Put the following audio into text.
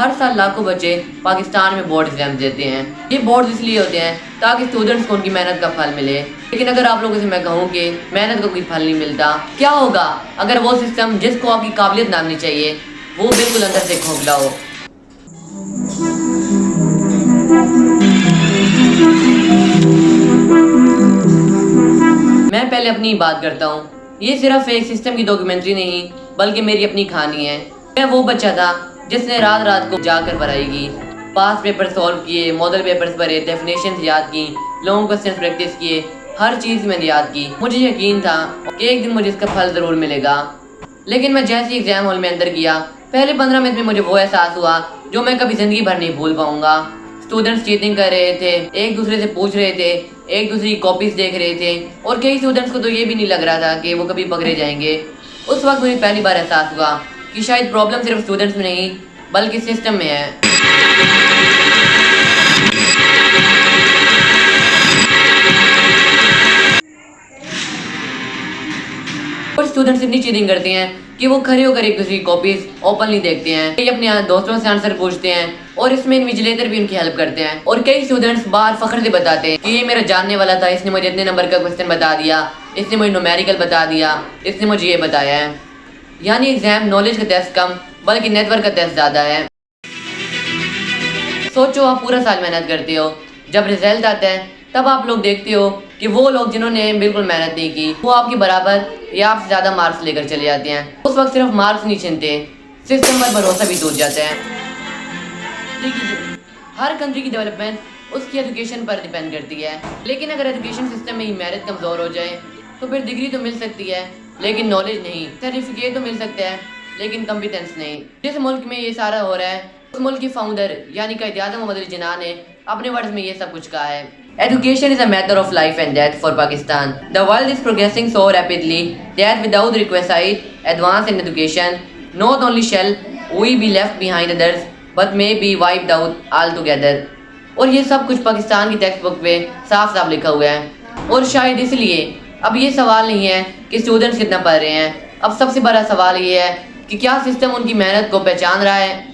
हर साल लाखों बच्चे पाकिस्तान में बोर्ड एग्जाम देते हैं। ये बोर्ड इसलिए होते हैं ताकि स्टूडेंट्स को उनकी मेहनत का फल मिले। लेकिन अगर आप लोगों से मैं कहूँ कि मेहनत का कोई फल नहीं मिलता, क्या होगा अगर वो सिस्टम जिसको आपकी काबिलियत माननी चाहिए वो बिल्कुल अंदर से खोखला हो। मैं पहले अपनी बात करता हूँ। ये सिर्फ एक सिस्टम की डॉक्यूमेंट्री नहीं बल्कि मेरी अपनी कहानी है। मैं वो बच्चा था जिसने रात रात को जाकर पढ़ाई की, पास पेपर सॉल्व किए, मॉडल पेपर्स भरे, डेफिनेशंस याद की, लॉन्ग क्वेश्चन प्रैक्टिस किए, हर चीज़ मैंने याद की। मुझे यकीन था कि एक दिन मुझे इसका फल ज़रूर मिलेगा। लेकिन मैं जैसे ही एग्जाम हॉल में अंदर गया, पहले 15 मिनट में मुझे वो एहसास हुआ जो मैं कभी ज़िंदगी भर नहीं भूल पाऊंगा। स्टूडेंट्स चीटिंग कर रहे थे, एक दूसरे से पूछ रहे थे, एक दूसरे की कॉपीज देख रहे थे और कई स्टूडेंट्स को तो ये भी नहीं लग रहा था कि वो कभी पकड़े जाएंगे। उस वक्त मुझे पहली बार एहसास हुआ कि शायद प्रॉब्लम सिर्फ स्टूडेंट्स में नहीं बल्कि सिस्टम में है। और स्टूडेंट्स इतनी चीटिंग करते हैं कि वो खड़े होकर एक दूसरी कॉपीज ओपनली देखते हैं, कई अपने दोस्तों से आंसर पूछते हैं और इसमें इन्विजिलेटर भी उनकी हेल्प करते हैं। और कई स्टूडेंट्स बाहर फख्र से बताते हैं कि ये मेरा जानने वाला था, इसने मुझे इतने नंबर का क्वेश्चन बता दिया, इसने मुझे न्यूमेरिकल बता दिया, इसने मुझे ये बताया है। यानी एग्जाम नॉलेज का टेस्ट कम बल्कि नेटवर्क का टेस्ट ज़्यादा है। सोचो आप पूरा साल मेहनत करते हो, जब रिजल्ट आता है तब आप लोग देखते हो कि वो लोग जिन्होंने बिल्कुल मेहनत नहीं की वो आपके बराबर या आपसे ज़्यादा मार्क्स लेकर चले जाते हैं। उस वक्त सिर्फ मार्क्स नहीं छिनते, सिस्टम पर भरोसा भी टूट जाता है। देखिए, हर कंट्री की डेवलपमेंट उसकी एजुकेशन पर डिपेंड करती है। लेकिन अगर एजुकेशन सिस्टम में ही मेरिट कमज़ोर हो जाए तो फिर डिग्री तो मिल सकती है लेकिन नॉलेज नहीं, सर्टिफिकेट तो मिल सकता है लेकिन कॉम्पिटेंस नहीं। जिस मुल्क में ये सारा हो रहा है उस मुल्क की फाउंडर यानी कायद-ए-आज़म मोहम्मद अली जिन्ना ने अपने वर्ड्स में ये सब कुछ कहा है। Education is a matter of life and death for Pakistan. The world is progressing so rapidly that without requisite advance in education, not only shall we be left behind others, but may be wiped out altogether. और ये सब कुछ पाकिस्तान की text book पे साफ साफ लिखा हुआ है। और शायद इसलिए अब ये सवाल नहीं है कि स्टूडेंट्स कितना पढ़ रहे हैं, अब सबसे बड़ा सवाल ये है कि क्या सिस्टम उनकी मेहनत को पहचान रहा है